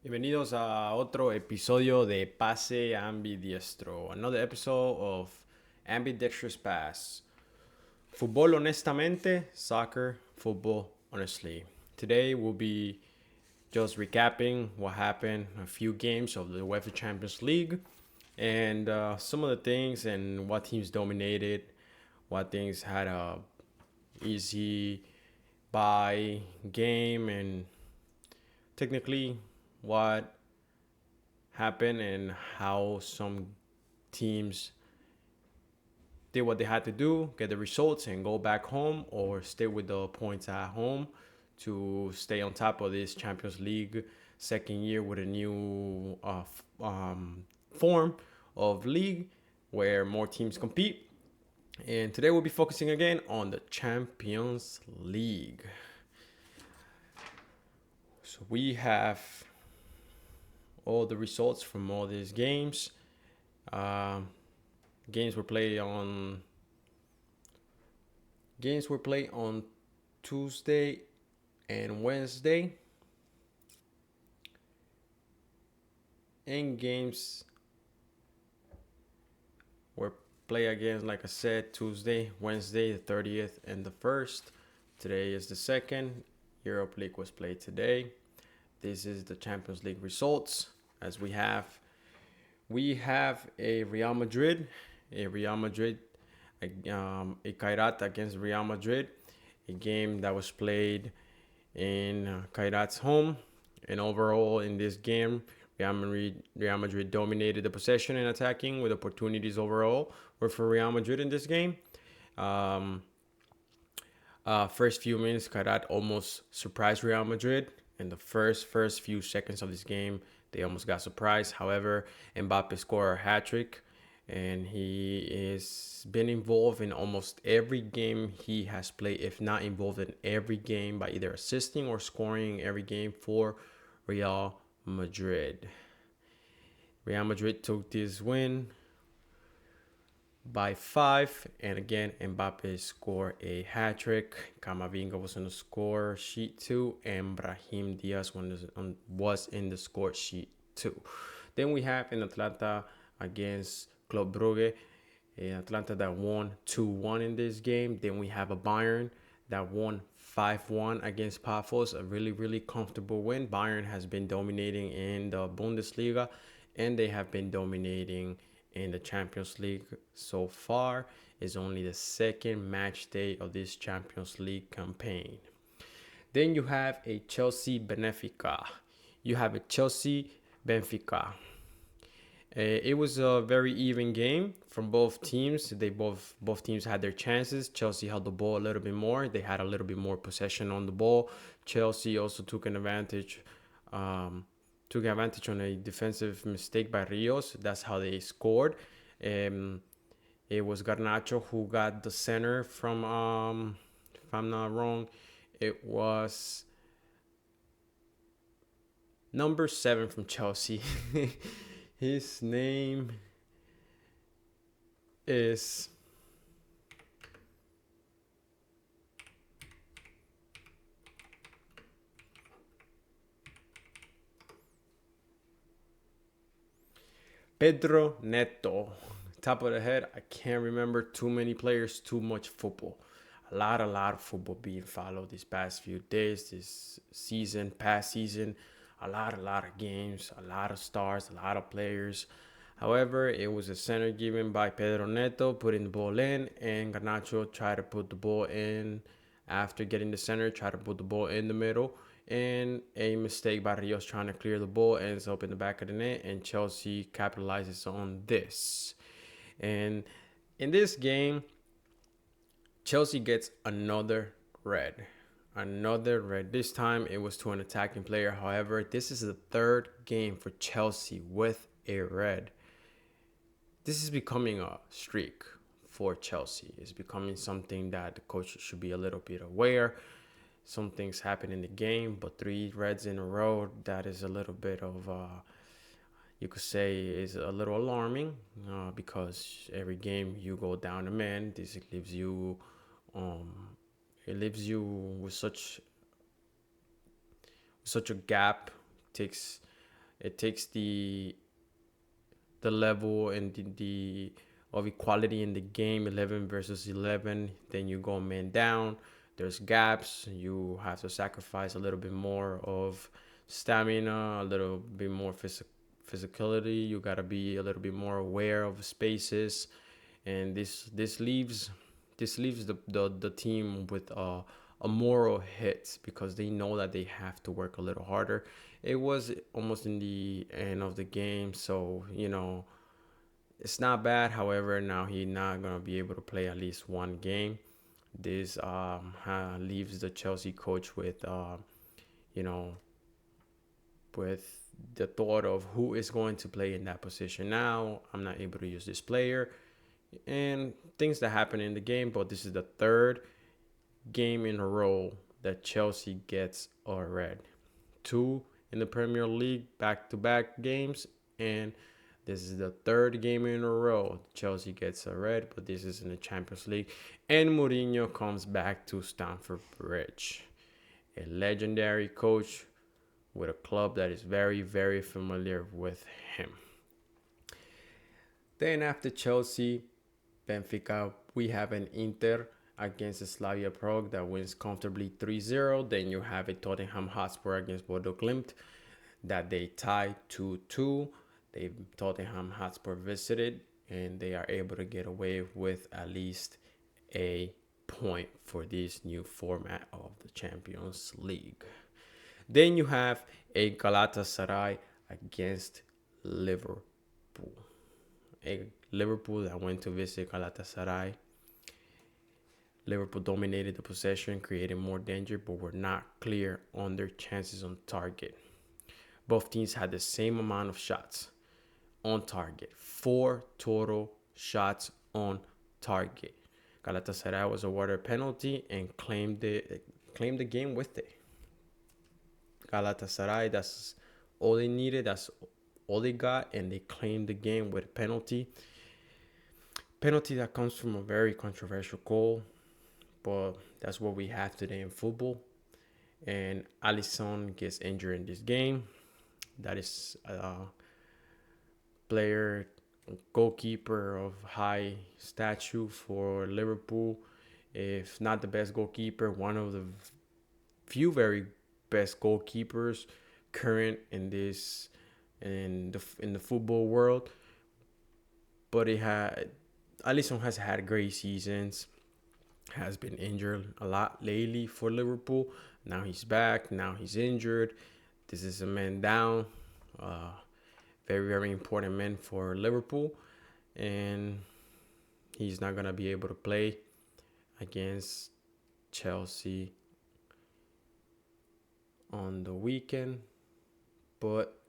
Bienvenidos a otro episodio de Pase Ambidiestro. Another episode of Ambidextrous Pass. Fútbol honestamente, soccer, football honestly. Today we'll be just recapping what happened, a few games of the UEFA Champions League, and some of the things and what teams dominated, what things had a easy bye game, and technically what happened and how some teams did what they had to do, get the results, and go back home or stay with the points at home to stay on top of this Champions League second year with a new form of league where more teams compete. And today we'll be focusing again on the Champions League. So we have all the results from all these games. Games were played on Tuesday and Wednesday. And games were played again, like I said, Tuesday, Wednesday, the 30th, and the 1st. Today is the 2nd. Europa League was played today. This is the Champions League results. As we have a Real Madrid, a Kairat against Real Madrid, a game that was played in Kairat's home. And overall, in this game, Real Madrid dominated the possession and attacking with opportunities overall were for Real Madrid in this game. First few minutes, Kairat almost surprised Real Madrid. In the first few seconds of this game, they almost got surprised. However, Mbappe scored a hat-trick, and he has been involved in almost every game he has played, if not involved in every game by either assisting or scoring every game for Real Madrid. Real Madrid took this win by 5, and again Mbappe scored a hat-trick. Camavinga was on the score sheet too, and Brahim Diaz was in the score sheet too. Then we have in Atlanta against Club Brugge, Atlanta that won 2-1 in this game. Then we have a Bayern that won 5-1 against Pafos, a really comfortable win. Bayern has been dominating in the Bundesliga, and they have been dominating in the Champions League so far. Is only the second match day of this Champions League campaign. Then you have a Chelsea Benfica. It was a very even game from both teams. Both teams had their chances. Chelsea held the ball a little bit more. They had a little bit more possession on the ball. Chelsea also took advantage on a defensive mistake by Rios. That's how they scored. It was Garnacho who got the center from, if I'm not wrong, it was number 7 from Chelsea. His name is Pedro Neto. Top of the head, I can't remember too many players, too much football. A lot of football being followed these past few days, this season, past season. A lot of games, a lot of stars, a lot of players. However, it was a center given by Pedro Neto, putting the ball in, and Garnacho tried to put the ball in after getting the center, tried to put the ball in the middle, and a mistake by Rios trying to clear the ball ends up in the back of the net, and Chelsea capitalizes on this. And in this game, Chelsea gets another red. This time it was to an attacking player. However, this is the third game for Chelsea with a red. This is becoming a streak for Chelsea. It's becoming something that the coach should be a little bit aware. Some things happen in the game, but 3 reds in a row, that is a little bit of, you could say, is a little alarming because every game you go down a man. This leaves you with such a gap. Takes It takes the level and the of equality in the game, 11 versus 11. Then you go man down. There's gaps. You have to sacrifice a little bit more of stamina, a little bit more physicality. You gotta be a little bit more aware of spaces, and this leaves the team with a moral hit because they know that they have to work a little harder. It was almost in the end of the game, so it's not bad. However, now he's not gonna be able to play at least one game. This leaves the Chelsea coach with you know with the thought of who is going to play in that position. Now I'm not able to use this player and things that happen in the game, but this is the third game in a row that Chelsea gets a red. Two in the Premier League back-to-back games, and this is the third game in a row Chelsea gets a red, but this is in the Champions League. And Mourinho comes back to Stamford Bridge, a legendary coach with a club that is very, very familiar with him. Then after Chelsea, Benfica, we have an Inter against Slavia Prague that wins comfortably 3-0. Then you have a Tottenham Hotspur against Bodo Glimt that they tie 2-2. Tottenham Hotspur visited and they are able to get away with at least a point for this new format of the Champions League. Then you have a Galatasaray against Liverpool. A Liverpool that went to visit Galatasaray. Liverpool dominated the possession, created more danger, but were not clear on their chances on target. Both teams had the same amount of shots on target. 4 total shots on target. Galatasaray was awarded a penalty and claimed the game with it. Galatasaray, that's all they needed. That's all they got, and they claimed the game with a penalty. Penalty that comes from a very controversial goal, but that's what we have today in football. And Alisson gets injured in this game. That is a player, goalkeeper of high stature for Liverpool. If not the best goalkeeper, one of the few very best goalkeepers current in the football world. But Alisson has had great seasons, has been injured a lot lately for Liverpool. Now he's back. Now he's injured. This is a man down. Very, very important man for Liverpool. And he's not going to be able to play against Chelsea on the weekend. But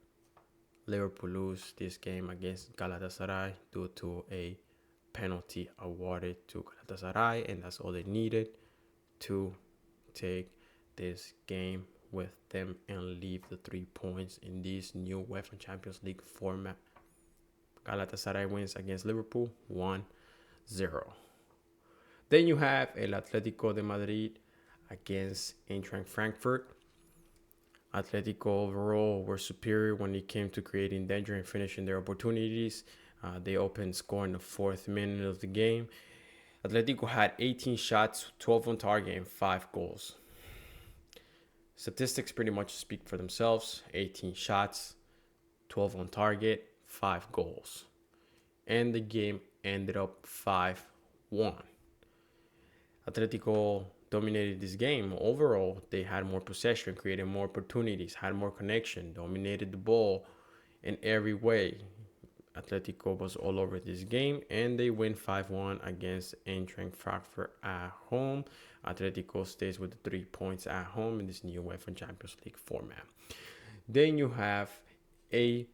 Liverpool lose this game against Galatasaray due to a penalty awarded to Galatasaray, and that's all they needed to take this game with them and leave the 3 points in this new UEFA Champions League format. Galatasaray wins against Liverpool 1-0. Then you have El Atlético de Madrid against Eintracht Frankfurt. Atletico overall were superior when it came to creating danger and finishing their opportunities. They opened score in the 4th minute of the game. Atletico had 18 shots, 12 on target, and 5 goals. Statistics pretty much speak for themselves. 18 shots, 12 on target, 5 goals. And the game ended up 5-1. Atletico dominated this game. Overall, they had more possession, created more opportunities, had more connection, dominated the ball in every way. Atletico was all over this game, and they win 5-1 against Eintracht Frankfurt at home. Atletico stays with the 3 points at home in this new UEFA Champions League format. Then you have a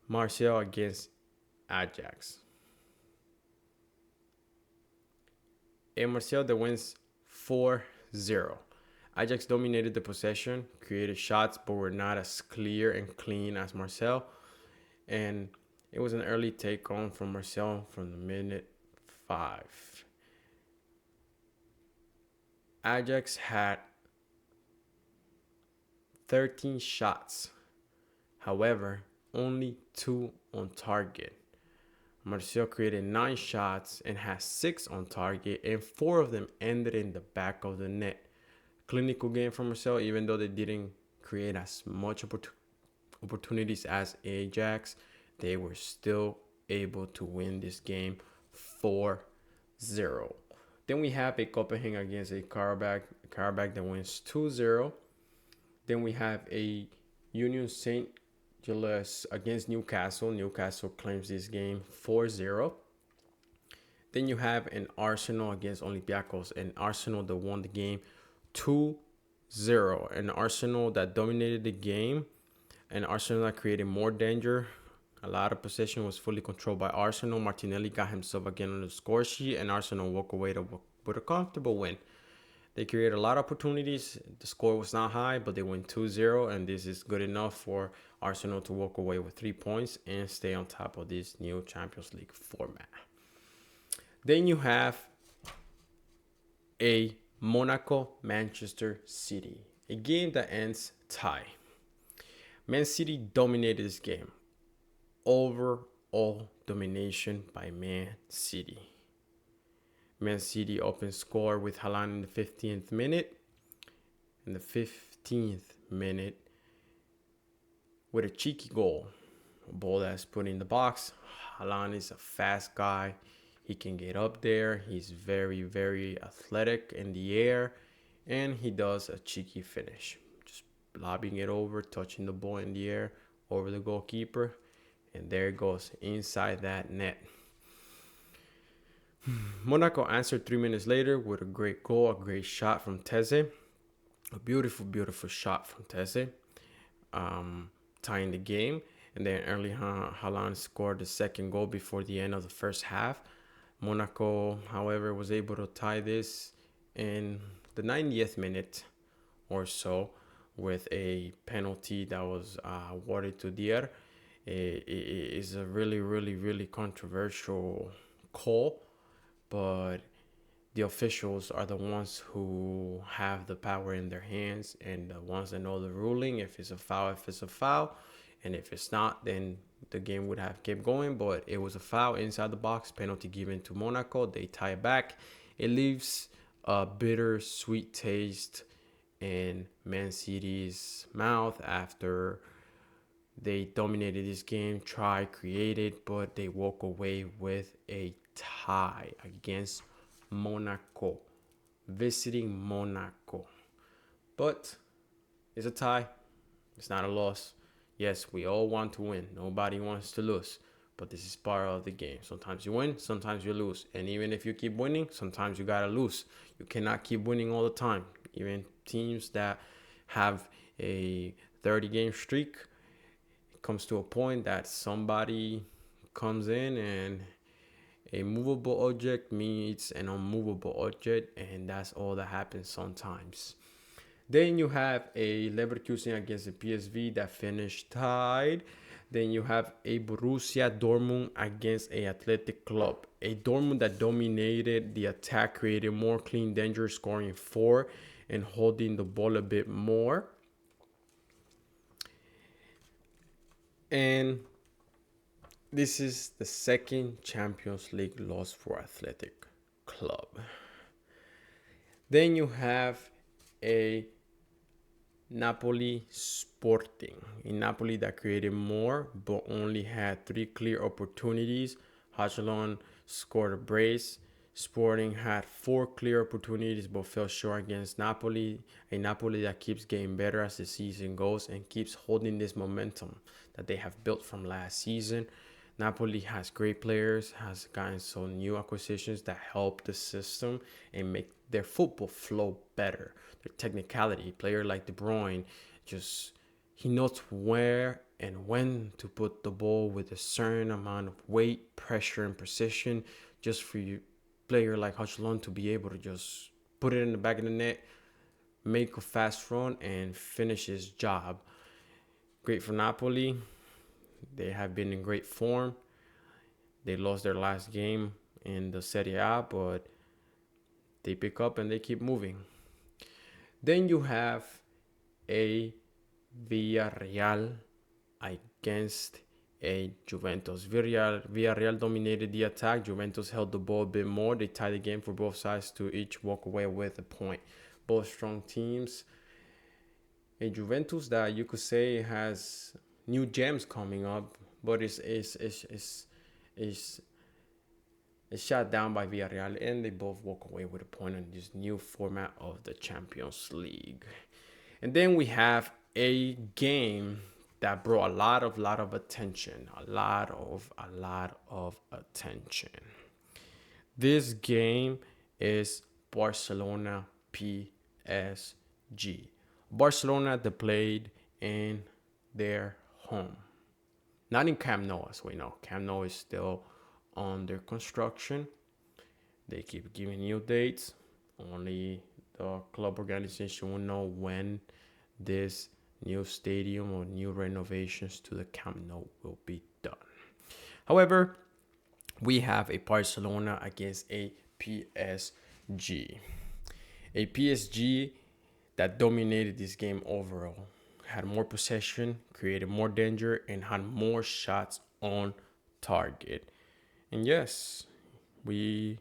Marseille against Ajax. A Marseille that wins 4-0. Ajax dominated the possession, created shots, but were not as clear and clean as Marseille. And it was an early take on from Marseille from the minute 5. Ajax had 13 shots. However, only 2 on target. Marcel created 9 shots and had 6 on target, and 4 of them ended in the back of the net. Clinical game from Marcel, even though they didn't create as much opportunities as Ajax, they were still able to win this game 4-0. Then we have a Copenhagen against a Karabakh that wins 2-0. Then we have a Union St. Gilles against Newcastle. Newcastle claims this game 4-0. Then you have an Arsenal against Olympiacos, and Arsenal that won the game 2-0. An Arsenal that dominated the game, and Arsenal that created more danger. A lot of possession was fully controlled by Arsenal. Martinelli got himself again on the score sheet, and Arsenal walked away with a comfortable win. They created a lot of opportunities. The score was not high, but they win 2-0, and this is good enough for Arsenal to walk away with 3 points and stay on top of this new Champions League format. Then you have a Monaco-Manchester City, a game that ends tie. Man City dominated this game. Overall domination by Man City. Man City opened score with Haaland in the 15th minute. In the 15th minute, with a cheeky goal. A ball that's put in the box. Haaland is a fast guy. He can get up there. He's very, very athletic in the air. And he does a cheeky finish. Just lobbing it over, touching the ball in the air over the goalkeeper. And there it goes, inside that net. Monaco answered 3 minutes later with a great goal, a great shot from Teze. A beautiful, beautiful shot from Teze, tying the game. And then Erling Haaland scored the second goal before the end of the first half. Monaco, however, was able to tie this in the 90th minute or so with a penalty that was awarded to Dier. It is a really, really, really controversial call, but the officials are the ones who have the power in their hands and the ones that know the ruling. If it's a foul, and if it's not, then the game would have kept going. But it was a foul inside the box, penalty given to Monaco. They tie it back. It leaves a bitter, sweet taste in Man City's mouth after they dominated this game, created, but they walk away with a tie against Monaco, visiting Monaco. But it's a tie. It's not a loss. Yes, we all want to win. Nobody wants to lose. But this is part of the game. Sometimes you win, sometimes you lose. And even if you keep winning, sometimes you got to lose. You cannot keep winning all the time. Even teams that have a 30-game streak, it comes to a point that somebody comes in and a movable object meets an unmovable object, and that's all that happens sometimes. Then you have a Leverkusen against the PSV that finished tied. Then you have a Borussia Dortmund against a Athletic Club. A Dortmund that dominated the attack, created more clean danger, scoring 4 and holding the ball a bit more. And this is the second Champions League loss for Athletic Club. Then you have a Napoli Sporting. A Napoli that created more, but only had 3 clear opportunities. Hachelon scored a brace. Sporting had 4 clear opportunities, but fell short against Napoli. A Napoli that keeps getting better as the season goes and keeps holding this momentum that they have built from last season. Napoli has great players, has gotten some new acquisitions that help the system and make their football flow better. Their technicality, player like De Bruyne, he knows where and when to put the ball with a certain amount of weight, pressure, and precision, just for you player like Hachelon to be able to just put it in the back of the net, make a fast run, and finish his job. Great for Napoli. They have been in great form. They lost their last game in the Serie A, but they pick up and they keep moving. Then you have a Villarreal against a Juventus. Villarreal dominated the attack. Juventus held the ball a bit more. They tied the game for both sides to each walk away with a point. Both strong teams. A Juventus that you could say has new gems coming up, but is shot down by Villarreal, and they both walk away with a point on this new format of the Champions League. And then we have a game that brought a lot of attention, a lot of attention. This game is Barcelona PSG. Barcelona they played in their home, not in Camp Nou, as we know. Camp Nou is still under construction. They keep giving new dates. Only the club organization will know when this new stadium or new renovations to the Camp Nou will be done. However, we have a Barcelona against a PSG. A PSG that dominated this game overall, had more possession, created more danger, and had more shots on target. And yes, we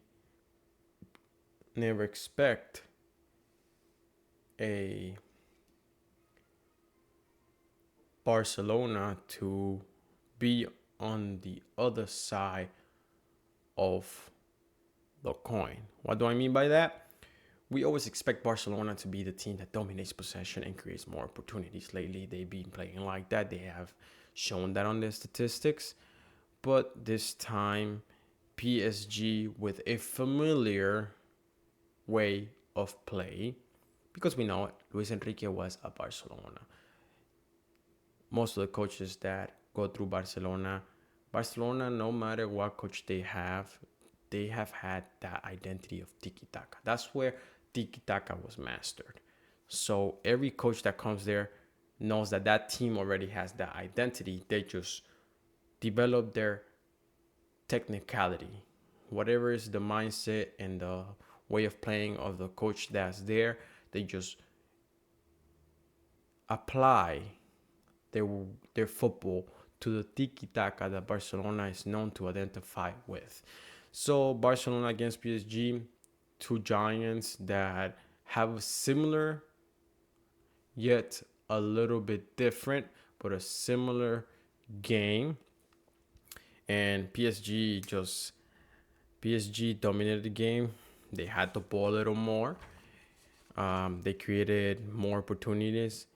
never expect a Barcelona to be on the other side of the coin. What do I mean by that? We always expect Barcelona to be the team that dominates possession and creates more opportunities. Lately, they've been playing like that. They have shown that on their statistics. But this time, PSG with a familiar way of play, because we know Luis Enrique was at Barcelona. Most of the coaches that go through Barcelona, no matter what coach they have had that identity of tiki-taka. That's where tiki-taka was mastered. So every coach that comes there knows that team already has that identity. They just develop their technicality. Whatever is the mindset and the way of playing of the coach that's there, they just apply their football to the tiki-taka that Barcelona is known to identify with. So Barcelona against PSG, two giants that have a similar yet a little bit different, but a similar game. And PSG dominated the game. They had the ball a little more. They created more opportunities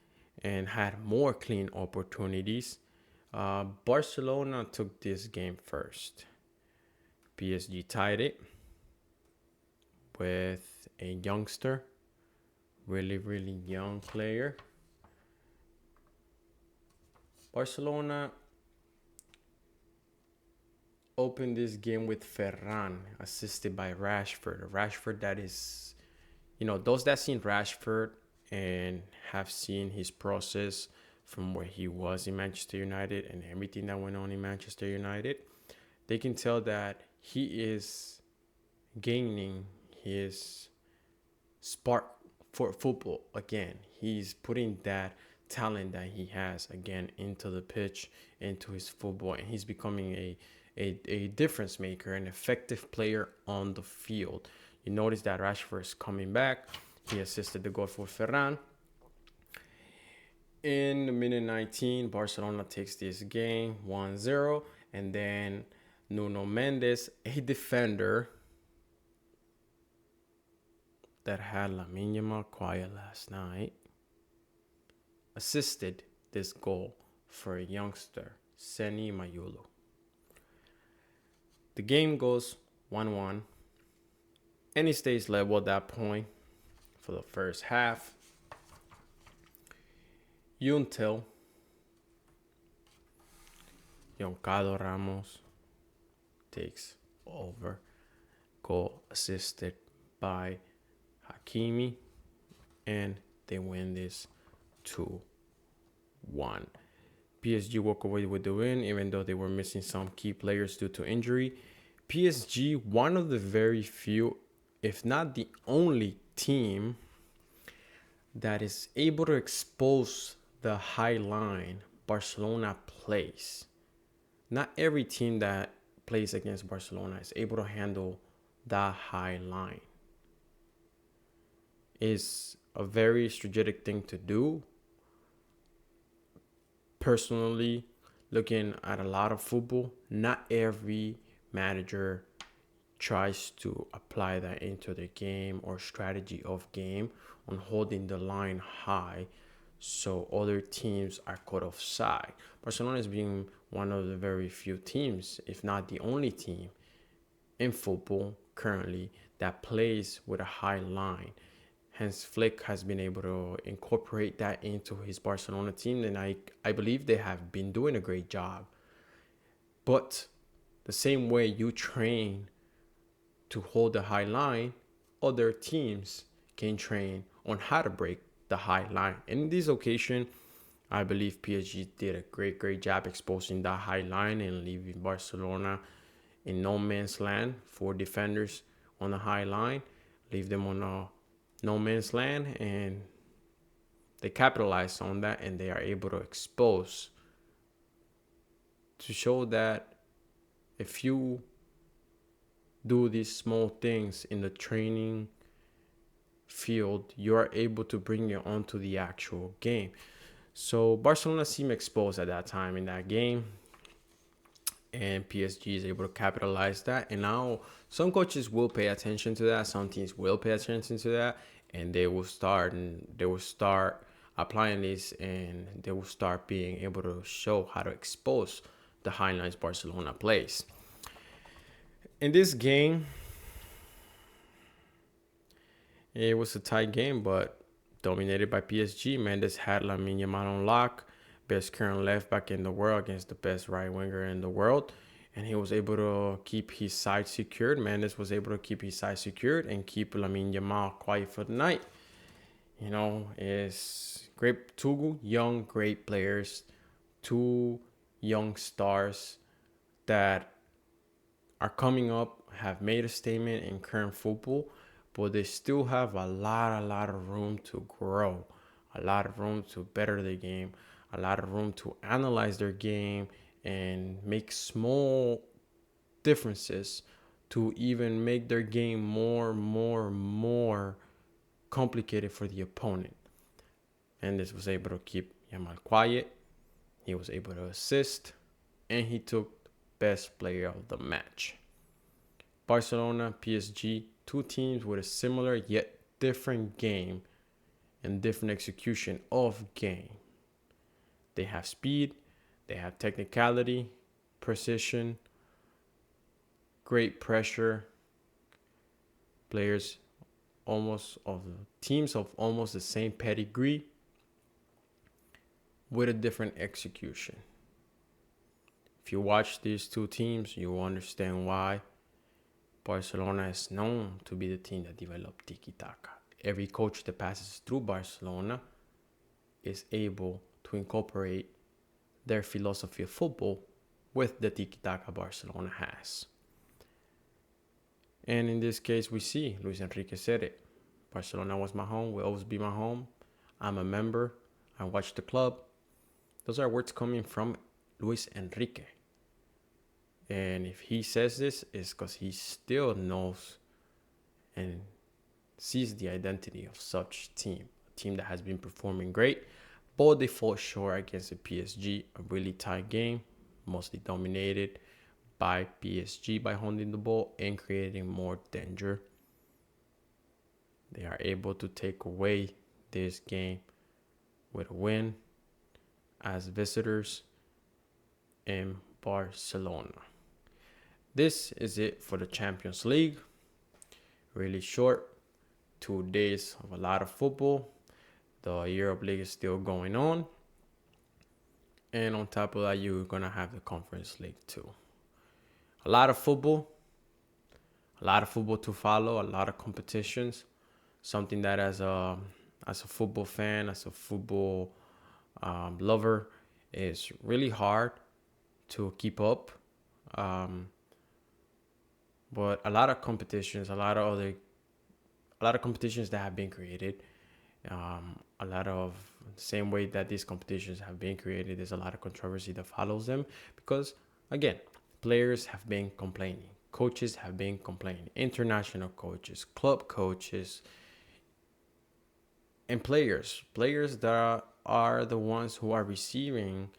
and had more clean opportunities. Barcelona took this game first. PSG tied it with a youngster, really young player. Barcelona opened this game with Ferran, assisted by Rashford. Rashford that is, those that seen Rashford and have seen his process from where he was in Manchester United and everything that went on in Manchester United, they can tell that he is gaining his spark for football again. He's putting that talent that he has again into the pitch, into his football, and he's becoming a difference maker, an effective player on the field. You notice that Rashford is coming back. He assisted the goal for Ferran. In the minute 19, Barcelona takes this game 1-0, and then Nuno Mendes, a defender that had Lamine Yamal quiet last night, assisted this goal for a youngster, Seni Mayulu. The game goes 1-1, and it stays level at that point for the first half. Until Joncado Ramos takes over, goal assisted by Hakimi, and they win this 2-1. PSG walk away with the win, even though they were missing some key players due to injury. PSG, one of the very few, if not the only team that is able to expose the high line Barcelona plays. Not every team that plays against Barcelona is able to handle that high line. It's a very strategic thing to do. Personally, looking at a lot of football, not every manager tries to apply that into the game or strategy of game on holding the line high so other teams are caught offside. Barcelona is being one of the very few teams, if not the only team in football currently that plays with a high line. Hence, Flick has been able to incorporate that into his Barcelona team, and I believe they have been doing a great job. But the same way you train to hold the high line, other teams can train on how to break the high line. And in this occasion, I believe PSG did a great job exposing that high line and leaving Barcelona in no man's land. 4 defenders on the high line, leave them on a no man's land, and they capitalize on that, and they are able to expose to show that if you do these small things in the training field, you are able to bring it onto the actual game. So Barcelona seemed exposed at that time in that game, and PSG is able to capitalize that. And now some coaches will pay attention to that. Some teams will pay attention to that, and they will start applying this, and they will start being able to show how to expose the highlights Barcelona plays. In this game, it was a tight game, but dominated by PSG. Mendes had Lamine Yamal on lock, best current left back in the world against the best right winger in the world. And he was able to keep his side secured. Mendes was able to keep his side secured and keep Lamine Yamal quiet for the night. You know, it's great. 2 young, great players, 2 young stars that are coming up, have made a statement in current football, but they still have a lot of room to grow, a lot of room to better their game, a lot of room to analyze their game and make small differences to even make their game more complicated for the opponent. And this was able to keep Yamal quiet. He was able to assist, and he took best player of the match. Barcelona, PSG, 2 teams with a similar yet different game and different execution of game. They have speed, they have technicality, precision, great pressure. Players teams of almost the same pedigree with a different execution. If you watch these 2 teams, you will understand why Barcelona is known to be the team that developed tiki-taka. Every coach that passes through Barcelona is able to incorporate their philosophy of football with the tiki-taka Barcelona has. And in this case, we see Luis Enrique said it. Barcelona was my home, will always be my home. I'm a member. I watch the club. Those are words coming from Luis Enrique. And if he says this, it's because he still knows and sees the identity of such team. A team that has been performing great, but they fall short against the PSG. A really tight game, mostly dominated by PSG by holding the ball and creating more danger. They are able to take away this game with a win as visitors in Barcelona. This is it for the Champions League. Really short, 2 days of a lot of football. The Europe League is still going on. And on top of that, you're going to have the Conference League too. A lot of football to follow, a lot of competitions. Something that as a football fan, as a football lover, is really hard to keep up. But a lot of competitions, a lot of competitions that have been created, a lot of Same way that these competitions have been created, there's a lot of controversy that follows them because, again, players have been complaining, coaches have been complaining, international coaches, club coaches, and players that are the ones who are receiving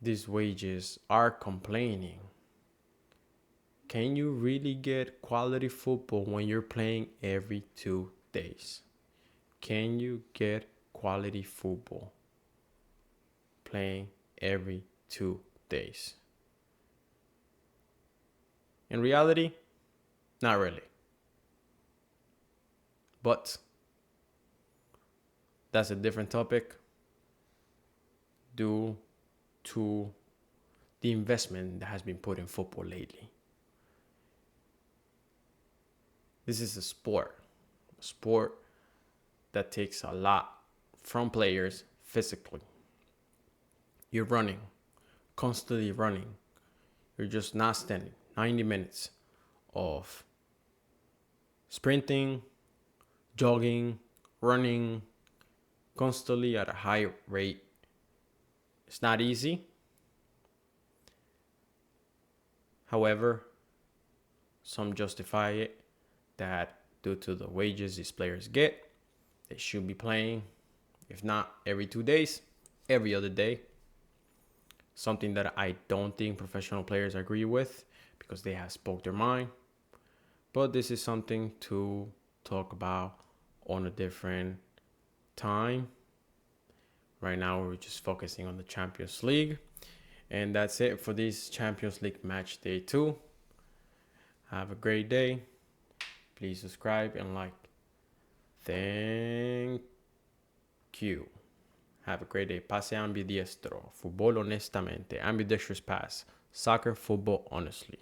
these wages are complaining. Can you really get quality football when you're playing every 2 days? Can you get quality football playing every 2 days? In reality, not really. But that's a different topic due to the investment that has been put in football lately. This is a sport that takes a lot from players physically. You're running, constantly running. You're just not standing. 90 minutes of sprinting, jogging, running, constantly at a high rate. It's not easy. However, some justify it that due to the wages these players get, they should be playing, if not every 2 days, every other day. Something that I don't think professional players agree with because they have spoke their mind. But this is something to talk about on a different time. Right now, we're just focusing on the Champions League. And that's it for this Champions League match day 2. Have a great day. Please subscribe and like. Thank you. Have a great day. Pase ambidiestro. Fútbol honestamente. Ambidextrous pass. Soccer, football, honestly.